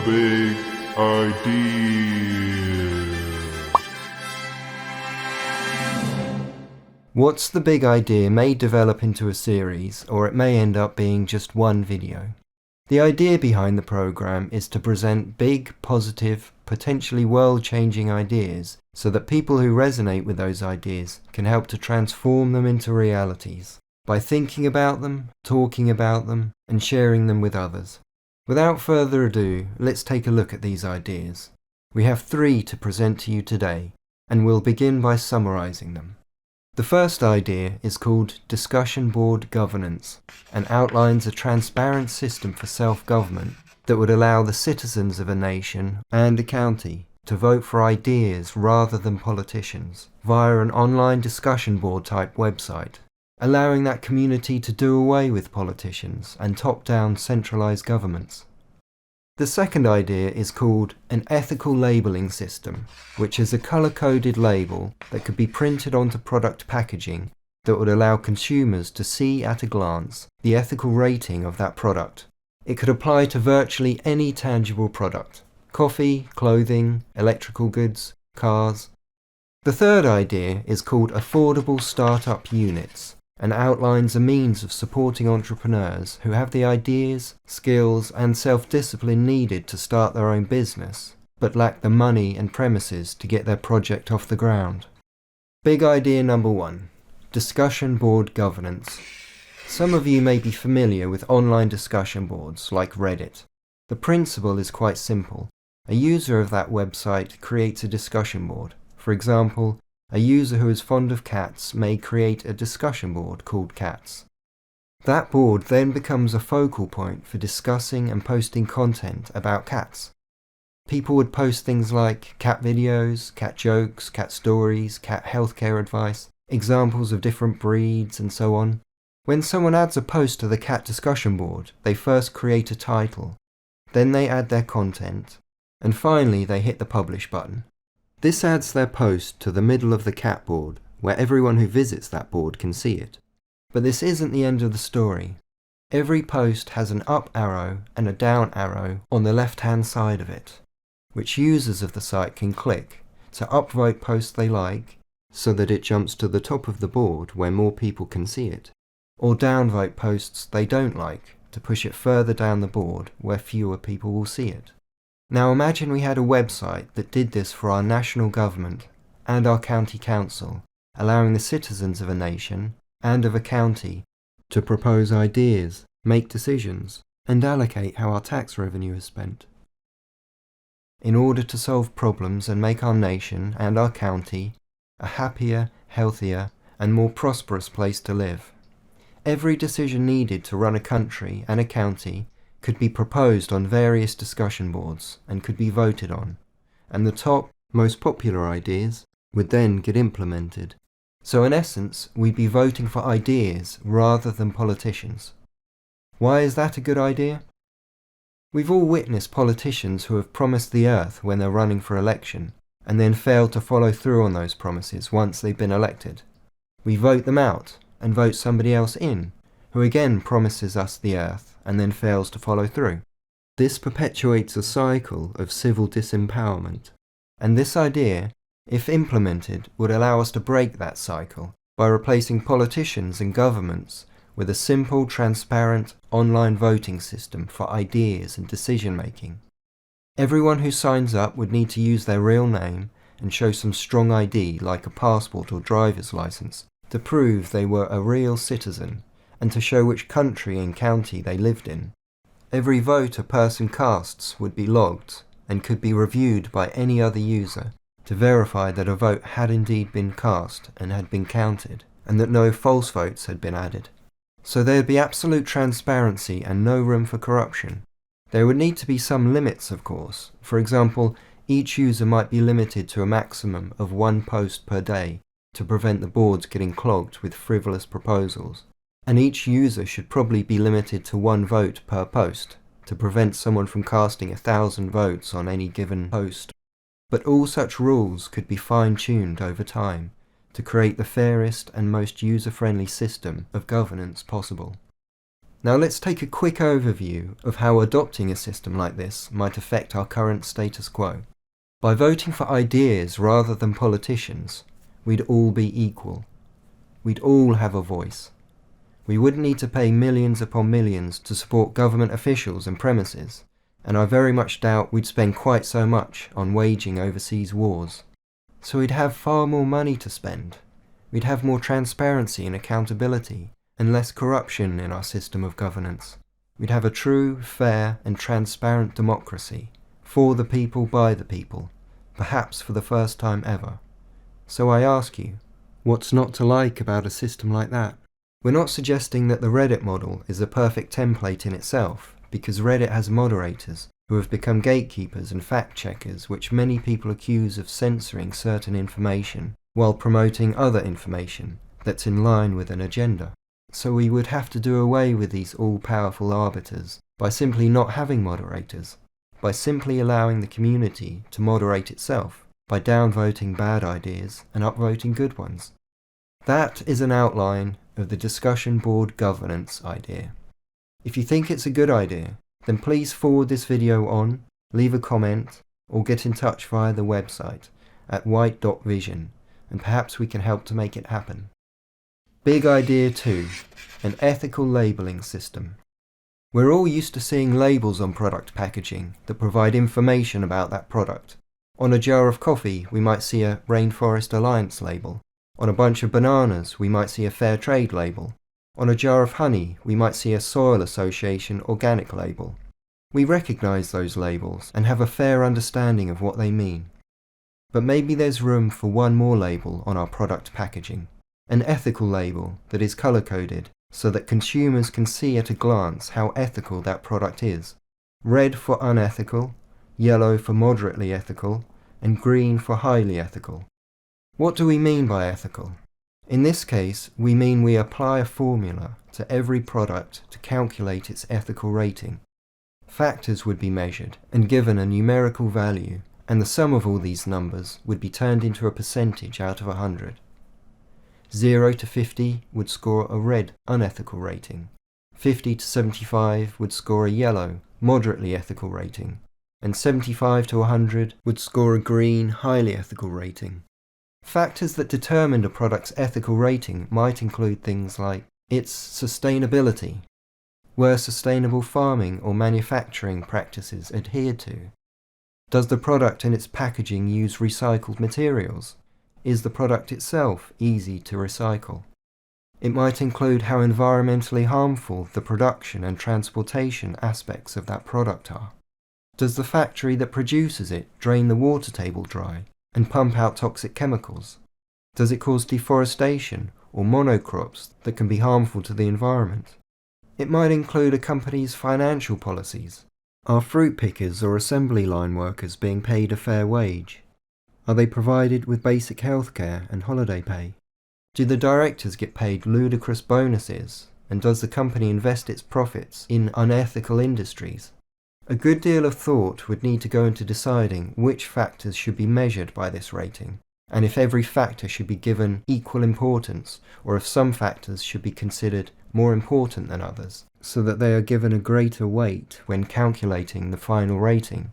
big idea? What's the Big Idea may develop into a series, or it may end up being just one video. The idea behind the program is to present big, positive, potentially world-changing ideas so that people who resonate with those ideas can help to transform them into realities by thinking about them, talking about them, and sharing them with others. Without further ado, let's take a look at these ideas. We have 3 to present to you today, and we'll begin by summarising them. The first idea is called Discussion Board Governance and outlines a transparent system for self-government that would allow the citizens of a nation and a county to vote for ideas rather than politicians via an online discussion board type website, allowing that community to do away with politicians and top-down centralised governments. The second idea is called an ethical labelling system, which is a colour-coded label that could be printed onto product packaging that would allow consumers to see at a glance the ethical rating of that product. It could apply to virtually any tangible product: coffee, clothing, electrical goods, cars. The third idea is called Affordable Startup Units, and outlines a means of supporting entrepreneurs who have the ideas, skills and self-discipline needed to start their own business, but lack the money and premises to get their project off the ground. Big idea number 1. Discussion board governance. Some of you may be familiar with online discussion boards like Reddit. The principle is quite simple. A user of that website creates a discussion board. For example, a user who is fond of cats may create a discussion board called Cats. That board then becomes a focal point for discussing and posting content about cats. People would post things like cat videos, cat jokes, cat stories, cat healthcare advice, examples of different breeds, and so on. When someone adds a post to the cat discussion board, they first create a title, then they add their content, and finally they hit the publish button. This adds their post to the middle of the cat board, where everyone who visits that board can see it. But this isn't the end of the story. Every post has an up arrow and a down arrow on the left-hand side of it, which users of the site can click to upvote posts they like, so that it jumps to the top of the board where more people can see it, or downvote posts they don't like to push it further down the board where fewer people will see it. Now imagine we had a website that did this for our national government and our county council, allowing the citizens of a nation and of a county to propose ideas, make decisions, and allocate how our tax revenue is spent. In order to solve problems and make our nation and our county a happier, healthier, and more prosperous place to live. Every decision needed to run a country and a county could be proposed on various discussion boards and could be voted on, and the top, most popular ideas would then get implemented. So in essence, we'd be voting for ideas rather than politicians. Why is that a good idea? We've all witnessed politicians who have promised the earth when they're running for election, and then failed to follow through on those promises once they've been elected. We vote them out and vote somebody else in, who again promises us the earth and then fails to follow through. This perpetuates a cycle of civil disempowerment, and this idea, if implemented, would allow us to break that cycle by replacing politicians and governments with a simple, transparent, online voting system for ideas and decision-making. Everyone who signs up would need to use their real name and show some strong ID like a passport or driver's license to prove they were a real citizen and to show which country and county they lived in. Every vote a person casts would be logged and could be reviewed by any other user to verify that a vote had indeed been cast and had been counted, and that no false votes had been added. So there would be absolute transparency and no room for corruption. There would need to be some limits, of course. For example, each user might be limited to a maximum of 1 post per day to prevent the boards getting clogged with frivolous proposals. And each user should probably be limited to 1 vote per post to prevent someone from casting 1,000 votes on any given post. But all such rules could be fine-tuned over time to create the fairest and most user-friendly system of governance possible. Now let's take a quick overview of how adopting a system like this might affect our current status quo. By voting for ideas rather than politicians, we'd all be equal. We'd all have a voice. We wouldn't need to pay millions upon millions to support government officials and premises, and I very much doubt we'd spend quite so much on waging overseas wars. So we'd have far more money to spend. We'd have more transparency and accountability, and less corruption in our system of governance. We'd have a true, fair, and transparent democracy, for the people, by the people, perhaps for the first time ever. So I ask you, what's not to like about a system like that? We're not suggesting that the Reddit model is a perfect template in itself, because Reddit has moderators who have become gatekeepers and fact-checkers, which many people accuse of censoring certain information while promoting other information that's in line with an agenda. So we would have to do away with these all-powerful arbiters by simply not having moderators, by simply allowing the community to moderate itself, by downvoting bad ideas and upvoting good ones. That is an outline of the discussion board governance idea. If you think it's a good idea, then please forward this video on, leave a comment, or get in touch via the website at wight.vision, and perhaps we can help to make it happen. Big idea 2, an ethical labelling system. We're all used to seeing labels on product packaging that provide information about that product. On a jar of coffee, we might see a Rainforest Alliance label. On a bunch of bananas, we might see a Fair Trade label. On a jar of honey, we might see a Soil Association organic label. We recognise those labels and have a fair understanding of what they mean. But maybe there's room for one more label on our product packaging. An ethical label that is colour-coded so that consumers can see at a glance how ethical that product is. Red for unethical, yellow for moderately ethical, and green for highly ethical. What do we mean by ethical? In this case, we mean we apply a formula to every product to calculate its ethical rating. Factors would be measured and given a numerical value, and the sum of all these numbers would be turned into a percentage out of 100. 0 to 50 would score a red, unethical rating. 50 to 75 would score a yellow, moderately ethical rating. And 75 to 100 would score a green, highly ethical rating. Factors that determined a product's ethical rating might include things like its sustainability. Were sustainable farming or manufacturing practices adhered to? Does the product and its packaging use recycled materials? Is the product itself easy to recycle? It might include how environmentally harmful the production and transportation aspects of that product are. Does the factory that produces it drain the water table dry and pump out toxic chemicals? Does it cause deforestation or monocrops that can be harmful to the environment? It might include a company's financial policies. Are fruit pickers or assembly line workers being paid a fair wage? Are they provided with basic healthcare and holiday pay? Do the directors get paid ludicrous bonuses? And does the company invest its profits in unethical industries? A good deal of thought would need to go into deciding which factors should be measured by this rating, and if every factor should be given equal importance, or if some factors should be considered more important than others, so that they are given a greater weight when calculating the final rating.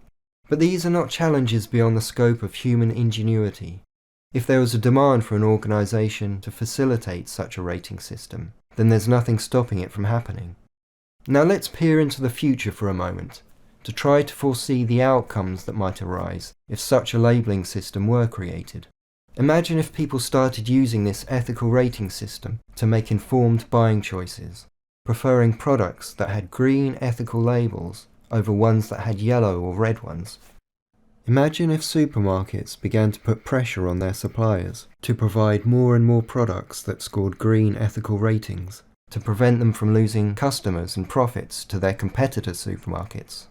But these are not challenges beyond the scope of human ingenuity. If there was a demand for an organisation to facilitate such a rating system, then there's nothing stopping it from happening. Now let's peer into the future for a moment, to try to foresee the outcomes that might arise if such a labelling system were created. Imagine if people started using this ethical rating system to make informed buying choices, preferring products that had green ethical labels over ones that had yellow or red ones. Imagine if supermarkets began to put pressure on their suppliers to provide more and more products that scored green ethical ratings, to prevent them from losing customers and profits to their competitor supermarkets.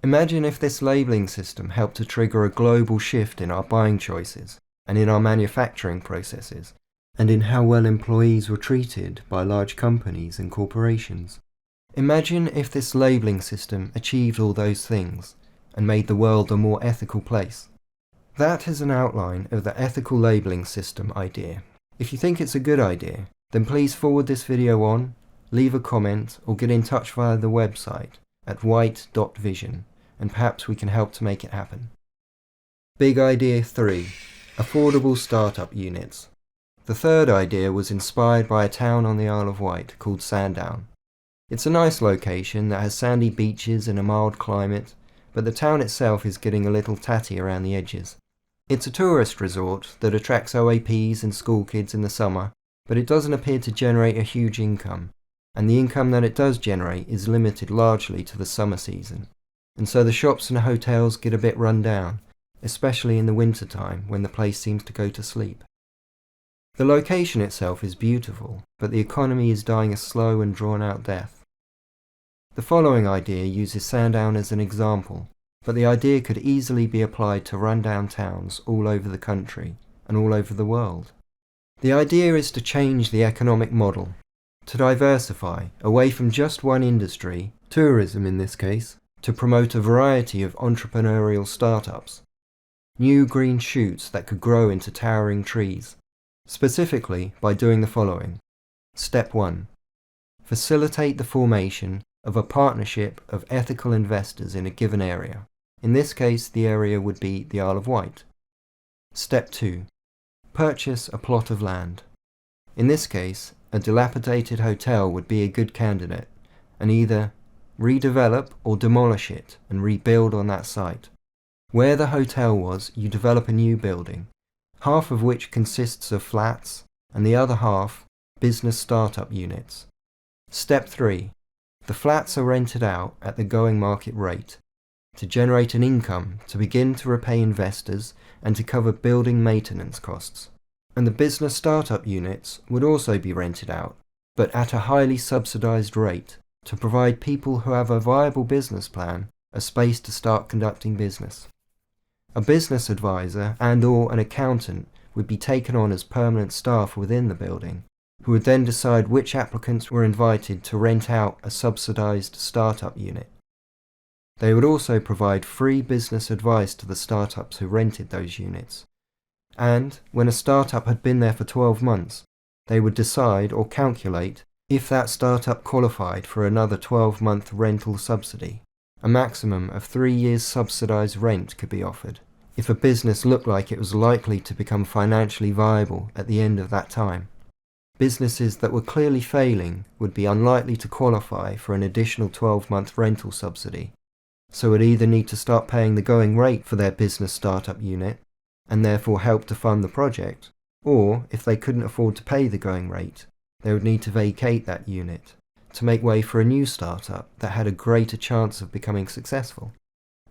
Imagine if this labelling system helped to trigger a global shift in our buying choices and in our manufacturing processes, and in how well employees were treated by large companies and corporations. Imagine if this labelling system achieved all those things and made the world a more ethical place. That is an outline of the ethical labelling system idea. If you think it's a good idea, then please forward this video on, leave a comment or get in touch via the website at wight.vision, and perhaps we can help to make it happen. Big idea 3. Affordable startup units. The third idea was inspired by a town on the Isle of Wight called Sandown. It's a nice location that has sandy beaches and a mild climate, but the town itself is getting a little tatty around the edges. It's a tourist resort that attracts OAPs and school kids in the summer, but it doesn't appear to generate a huge income, and the income that it does generate is limited largely to the summer season. And so the shops and hotels get a bit run down, especially in the winter time when the place seems to go to sleep. The location itself is beautiful, but the economy is dying a slow and drawn-out death. The following idea uses Sandown as an example, but the idea could easily be applied to run-down towns all over the country and all over the world. The idea is to change the economic model, to diversify away from just one industry, tourism in this case, to promote a variety of entrepreneurial startups, new green shoots that could grow into towering trees, specifically by doing the following. Step 1. Facilitate the formation of a partnership of ethical investors in a given area. In this case, the area would be the Isle of Wight. Step 2. Purchase a plot of land. In this case, a dilapidated hotel would be a good candidate, and either redevelop or demolish it and rebuild on that site. Where the hotel was, you develop a new building, half of which consists of flats and the other half business startup units. Step 3. The flats are rented out at the going market rate to generate an income to begin to repay investors and to cover building maintenance costs. And the business startup units would also be rented out, but at a highly subsidized rate to provide people who have a viable business plan a space to start conducting business. A business advisor and/or an accountant would be taken on as permanent staff within the building, who would then decide which applicants were invited to rent out a subsidized startup unit. They would also provide free business advice to the startups who rented those units. And when a startup had been there for 12 months, they would decide or calculate if that startup qualified for another 12-month rental subsidy. A maximum of 3 years subsidized rent could be offered, if a business looked like it was likely to become financially viable at the end of that time. Businesses that were clearly failing would be unlikely to qualify for an additional 12-month rental subsidy, so would either need to start paying the going rate for their business startup unit, and therefore help to fund the project, or, if they couldn't afford to pay the going rate, they would need to vacate that unit to make way for a new startup that had a greater chance of becoming successful.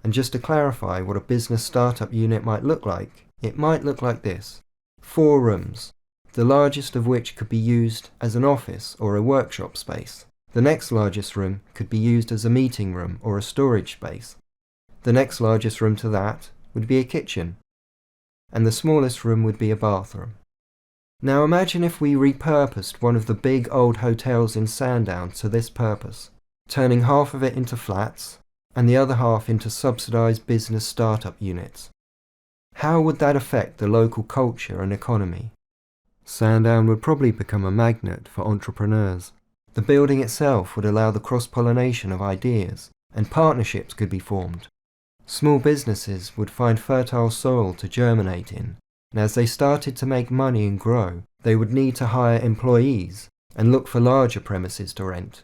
And just to clarify what a business startup unit might look like, it might look like this. 4 rooms, the largest of which could be used as an office or a workshop space. The next largest room could be used as a meeting room or a storage space. The next largest room to that would be a kitchen, and the smallest room would be a bathroom. Now imagine if we repurposed one of the big old hotels in Sandown to this purpose, turning half of it into flats and the other half into subsidized business startup units. How would that affect the local culture and economy? Sandown would probably become a magnet for entrepreneurs. The building itself would allow the cross-pollination of ideas, and partnerships could be formed. Small businesses would find fertile soil to germinate in, and as they started to make money and grow, they would need to hire employees and look for larger premises to rent.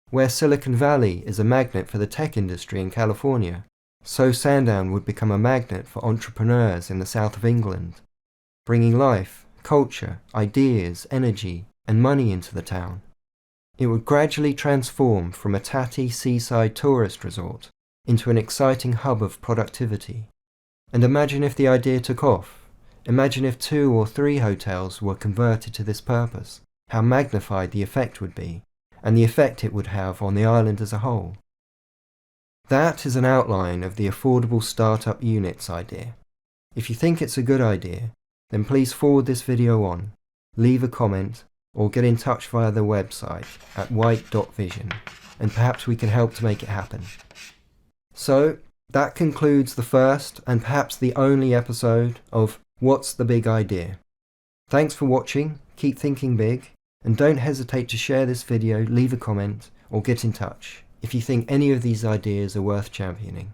Where Silicon Valley is a magnet for the tech industry in California, so Sandown would become a magnet for entrepreneurs in the south of England, bringing life, culture, ideas, energy, and money into the town. It would gradually transform from a tatty seaside tourist resort into an exciting hub of productivity. And imagine if the idea took off. Imagine if 2 or 3 hotels were converted to this purpose, how magnified the effect would be, and the effect it would have on the island as a whole. That is an outline of the affordable startup units idea. If you think it's a good idea, then please forward this video on, leave a comment, or get in touch via the website at wight.vision, and perhaps we can help to make it happen. So, that concludes the first and perhaps the only episode of What's the Big Idea? Thanks for watching, keep thinking big, And don't hesitate to share this video, leave a comment, or get in touch if you think any of these ideas are worth championing.